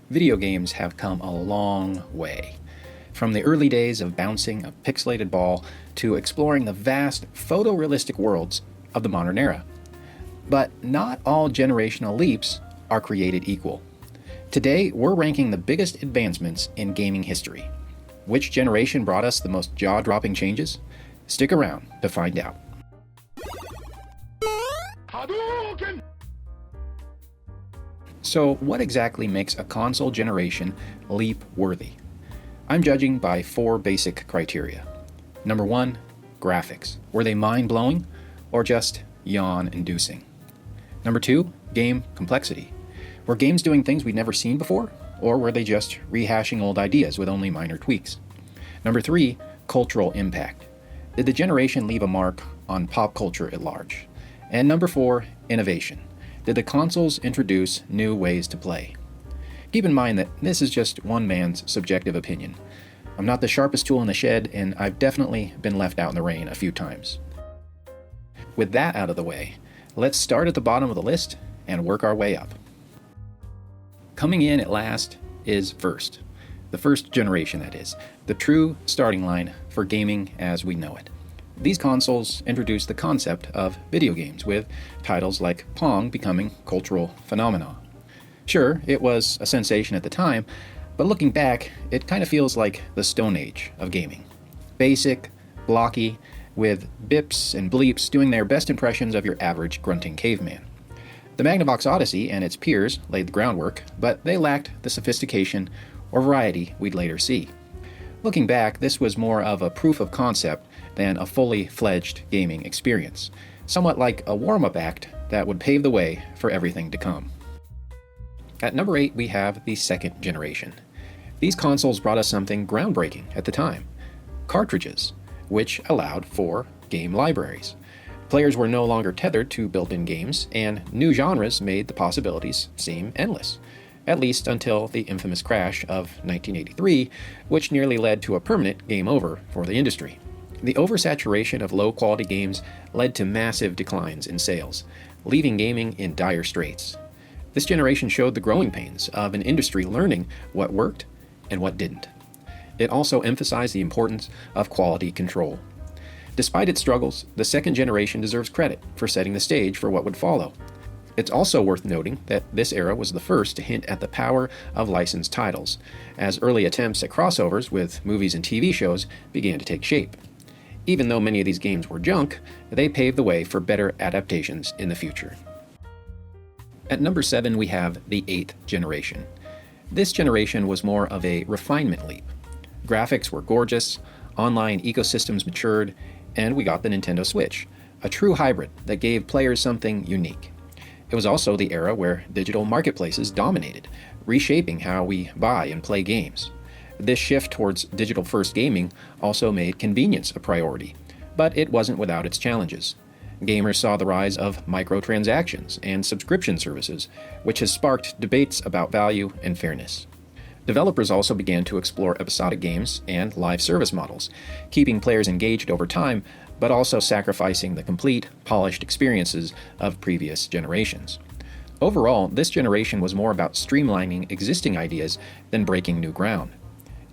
Video games have come a long way. From the early days of bouncing a pixelated ball to exploring the vast, photorealistic worlds of the modern era. But not all generational leaps are created equal. Today, we're ranking the biggest advancements in gaming history. Which generation brought us the most jaw-dropping changes? Stick around to find out. So, what exactly makes a console generation leap-worthy? I'm judging by 4 basic criteria. Number 1, graphics. Were they mind-blowing or just yawn-inducing? Number 2, game complexity. Were games doing things we'd never seen before, or were they just rehashing old ideas with only minor tweaks? Number 3, cultural impact. Did the generation leave a mark on pop culture at large? And number 4, innovation. Did the consoles introduce new ways to play? Keep in mind that this is just one man's subjective opinion. I'm not the sharpest tool in the shed, and I've definitely been left out in the rain a few times. With that out of the way, let's start at the bottom of the list and work our way up. Coming in at last is first. The first generation, that is. The true starting line for gaming as we know it. These consoles introduced the concept of video games, with titles like Pong becoming cultural phenomena. Sure, it was a sensation at the time, but looking back, it kind of feels like the Stone Age of gaming. Basic, blocky, with bips and bleeps doing their best impressions of your average grunting caveman. The Magnavox Odyssey and its peers laid the groundwork, but they lacked the sophistication or variety we'd later see. Looking back, this was more of a proof of concept than a fully fledged gaming experience, somewhat like a warm-up act that would pave the way for everything to come. At number 8, we have the second generation. These consoles brought us something groundbreaking at the time: cartridges, which allowed for game libraries. Players were no longer tethered to built-in games, and new genres made the possibilities seem endless, at least until the infamous crash of 1983, which nearly led to a permanent game over for the industry. The oversaturation of low-quality games led to massive declines in sales, leaving gaming in dire straits. This generation showed the growing pains of an industry learning what worked and what didn't. It also emphasized the importance of quality control. Despite its struggles, the second generation deserves credit for setting the stage for what would follow. It's also worth noting that this era was the first to hint at the power of licensed titles, as early attempts at crossovers with movies and TV shows began to take shape. Even though many of these games were junk, they paved the way for better adaptations in the future. At number 7, we have the 8th generation. This generation was more of a refinement leap. Graphics were gorgeous, online ecosystems matured, and we got the Nintendo Switch, a true hybrid that gave players something unique. It was also the era where digital marketplaces dominated, reshaping how we buy and play games. This shift towards digital-first gaming also made convenience a priority, but it wasn't without its challenges. Gamers saw the rise of microtransactions and subscription services, which has sparked debates about value and fairness. Developers also began to explore episodic games and live service models, keeping players engaged over time, but also sacrificing the complete, polished experiences of previous generations. Overall, this generation was more about streamlining existing ideas than breaking new ground.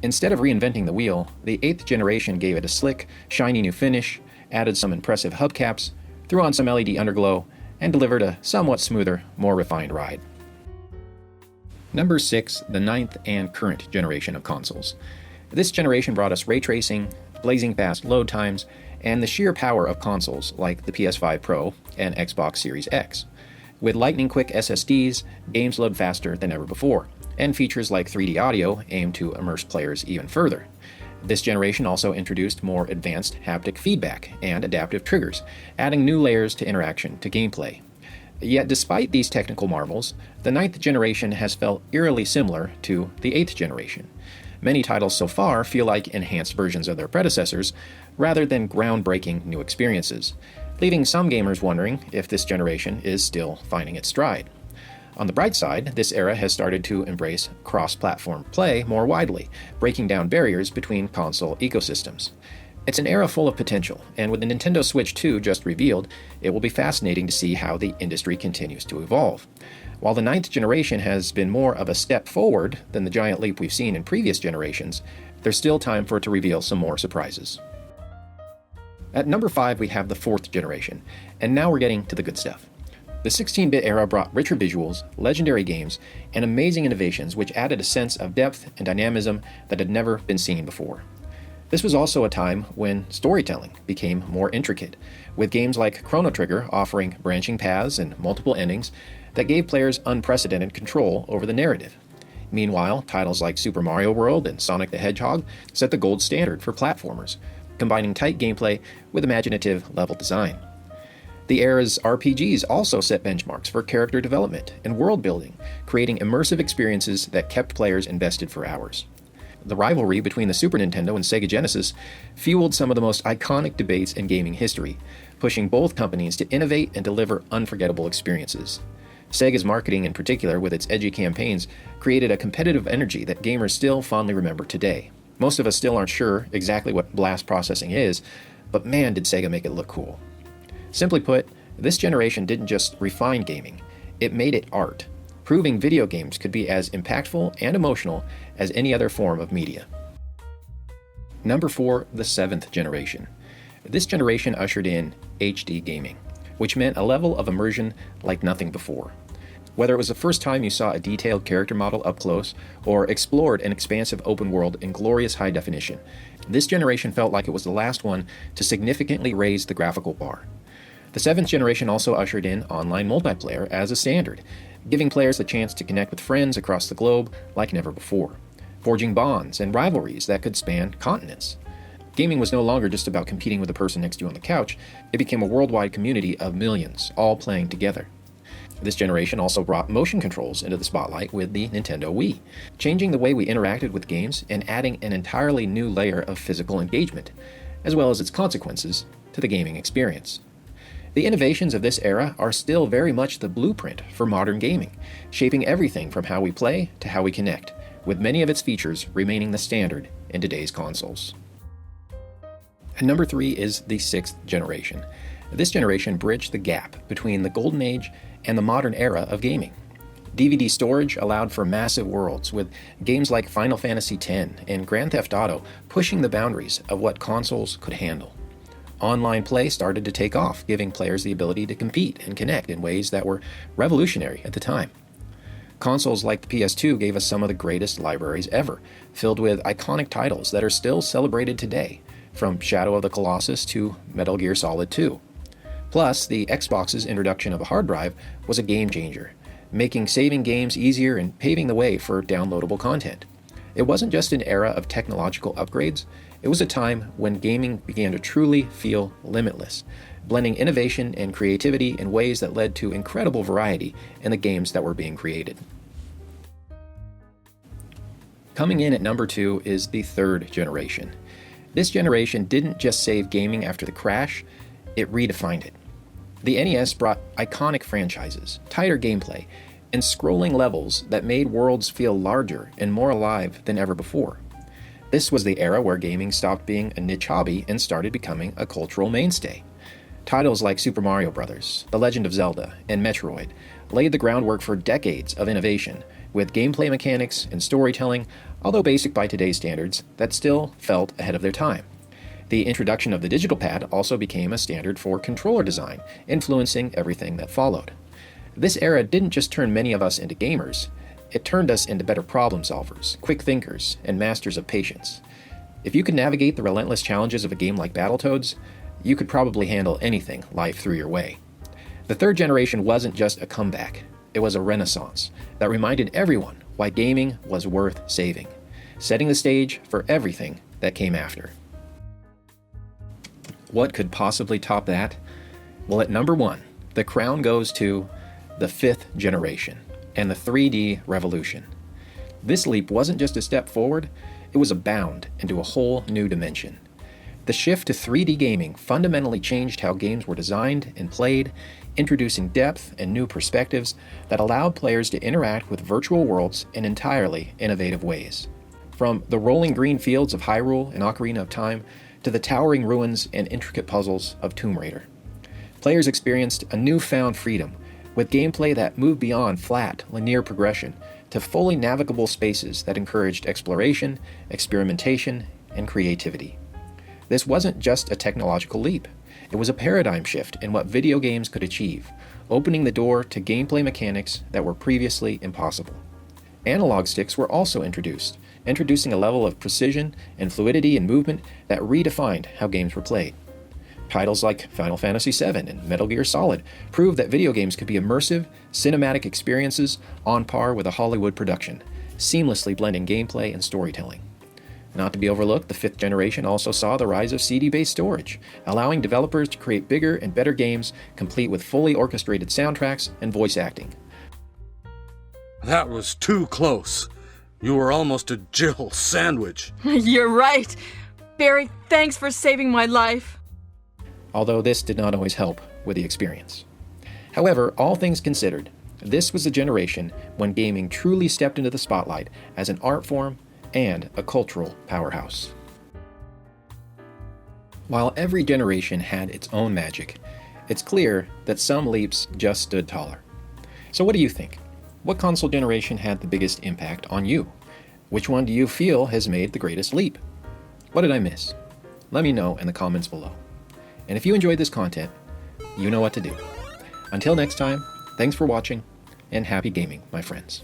Instead of reinventing the wheel, the 8th generation gave it a slick, shiny new finish, added some impressive hubcaps, threw on some LED underglow, and delivered a somewhat smoother, more refined ride. Number 6, the 9th and current generation of consoles. This generation brought us ray tracing, blazing fast load times, and the sheer power of consoles like the PS5 Pro and Xbox Series X. With lightning-quick SSDs, games load faster than ever before, and features like 3D audio aim to immerse players even further. This generation also introduced more advanced haptic feedback and adaptive triggers, adding new layers to interaction to gameplay. Yet despite these technical marvels, the 9th generation has felt eerily similar to the 8th generation. Many titles so far feel like enhanced versions of their predecessors, rather than groundbreaking new experiences, leaving some gamers wondering if this generation is still finding its stride. On the bright side, this era has started to embrace cross-platform play more widely, breaking down barriers between console ecosystems. It's an era full of potential, and with the Nintendo Switch 2 just revealed, it will be fascinating to see how the industry continues to evolve. While the ninth generation has been more of a step forward than the giant leap we've seen in previous generations, there's still time for it to reveal some more surprises. At number 5, we have the fourth generation, and now we're getting to the good stuff. The 16-bit era brought richer visuals, legendary games, and amazing innovations which added a sense of depth and dynamism that had never been seen before. This was also a time when storytelling became more intricate, with games like Chrono Trigger offering branching paths and multiple endings that gave players unprecedented control over the narrative. Meanwhile, titles like Super Mario World and Sonic the Hedgehog set the gold standard for platformers, combining tight gameplay with imaginative level design. The era's RPGs also set benchmarks for character development and world building, creating immersive experiences that kept players invested for hours. The rivalry between the Super Nintendo and Sega Genesis fueled some of the most iconic debates in gaming history, pushing both companies to innovate and deliver unforgettable experiences. Sega's marketing, in particular, with its edgy campaigns, created a competitive energy that gamers still fondly remember today. Most of us still aren't sure exactly what blast processing is, but man, did Sega make it look cool. Simply put, this generation didn't just refine gaming, it made it art, proving video games could be as impactful and emotional as any other form of media. Number 4, the seventh generation. This generation ushered in HD gaming, which meant a level of immersion like nothing before. Whether it was the first time you saw a detailed character model up close, or explored an expansive open world in glorious high definition, this generation felt like it was the last one to significantly raise the graphical bar. The seventh generation also ushered in online multiplayer as a standard, giving players the chance to connect with friends across the globe like never before, forging bonds and rivalries that could span continents. Gaming was no longer just about competing with the person next to you on the couch, it became a worldwide community of millions, all playing together. This generation also brought motion controls into the spotlight with the Nintendo Wii, changing the way we interacted with games and adding an entirely new layer of physical engagement, as well as its consequences to the gaming experience. The innovations of this era are still very much the blueprint for modern gaming, shaping everything from how we play to how we connect, with many of its features remaining the standard in today's consoles. And number 3 is the sixth generation. This generation bridged the gap between the golden age and the modern era of gaming. DVD storage allowed for massive worlds, with games like Final Fantasy X and Grand Theft Auto pushing the boundaries of what consoles could handle. Online play started to take off, giving players the ability to compete and connect in ways that were revolutionary at the time. Consoles like the PS2 gave us some of the greatest libraries ever, filled with iconic titles that are still celebrated today, from Shadow of the Colossus to Metal Gear Solid 2. Plus, the Xbox's introduction of a hard drive was a game changer, making saving games easier and paving the way for downloadable content. It wasn't just an era of technological upgrades, it was a time when gaming began to truly feel limitless, blending innovation and creativity in ways that led to incredible variety in the games that were being created. Coming in at number 2 is the third generation. This generation didn't just save gaming after the crash, it redefined it. The NES brought iconic franchises, tighter gameplay, and scrolling levels that made worlds feel larger and more alive than ever before. This was the era where gaming stopped being a niche hobby and started becoming a cultural mainstay. Titles like Super Mario Bros., The Legend of Zelda, and Metroid laid the groundwork for decades of innovation, with gameplay mechanics and storytelling, although basic by today's standards, that still felt ahead of their time. The introduction of the digital pad also became a standard for controller design, influencing everything that followed. This era didn't just turn many of us into gamers, it turned us into better problem solvers, quick thinkers, and masters of patience. If you could navigate the relentless challenges of a game like Battletoads, you could probably handle anything life threw your way. The third generation wasn't just a comeback, it was a renaissance that reminded everyone why gaming was worth saving, setting the stage for everything that came after. What could possibly top that? Well, at number 1, the crown goes to the fifth generation and the 3D revolution. This leap wasn't just a step forward, it was a bound into a whole new dimension. The shift to 3D gaming fundamentally changed how games were designed and played, introducing depth and new perspectives that allowed players to interact with virtual worlds in entirely innovative ways. From the rolling green fields of Hyrule and Ocarina of Time to the towering ruins and intricate puzzles of Tomb Raider. Players experienced a newfound freedom, with gameplay that moved beyond flat, linear progression to fully navigable spaces that encouraged exploration, experimentation, and creativity. This wasn't just a technological leap. It was a paradigm shift in what video games could achieve, opening the door to gameplay mechanics that were previously impossible. Analog sticks were also introduced, introducing a level of precision and fluidity in movement that redefined how games were played. Titles like Final Fantasy VII and Metal Gear Solid proved that video games could be immersive, cinematic experiences on par with a Hollywood production, seamlessly blending gameplay and storytelling. Not to be overlooked, the 5th generation also saw the rise of CD-based storage, allowing developers to create bigger and better games, complete with fully orchestrated soundtracks and voice acting. That was too close. You were almost a Jill sandwich. You're right. Barry, thanks for saving my life. Although this did not always help with the experience. However, all things considered, this was the generation when gaming truly stepped into the spotlight as an art form and a cultural powerhouse. While every generation had its own magic, it's clear that some leaps just stood taller. So what do you think? What console generation had the biggest impact on you? Which one do you feel has made the greatest leap? What did I miss? Let me know in the comments below. And if you enjoyed this content, you know what to do. Until next time, thanks for watching, and happy gaming, my friends.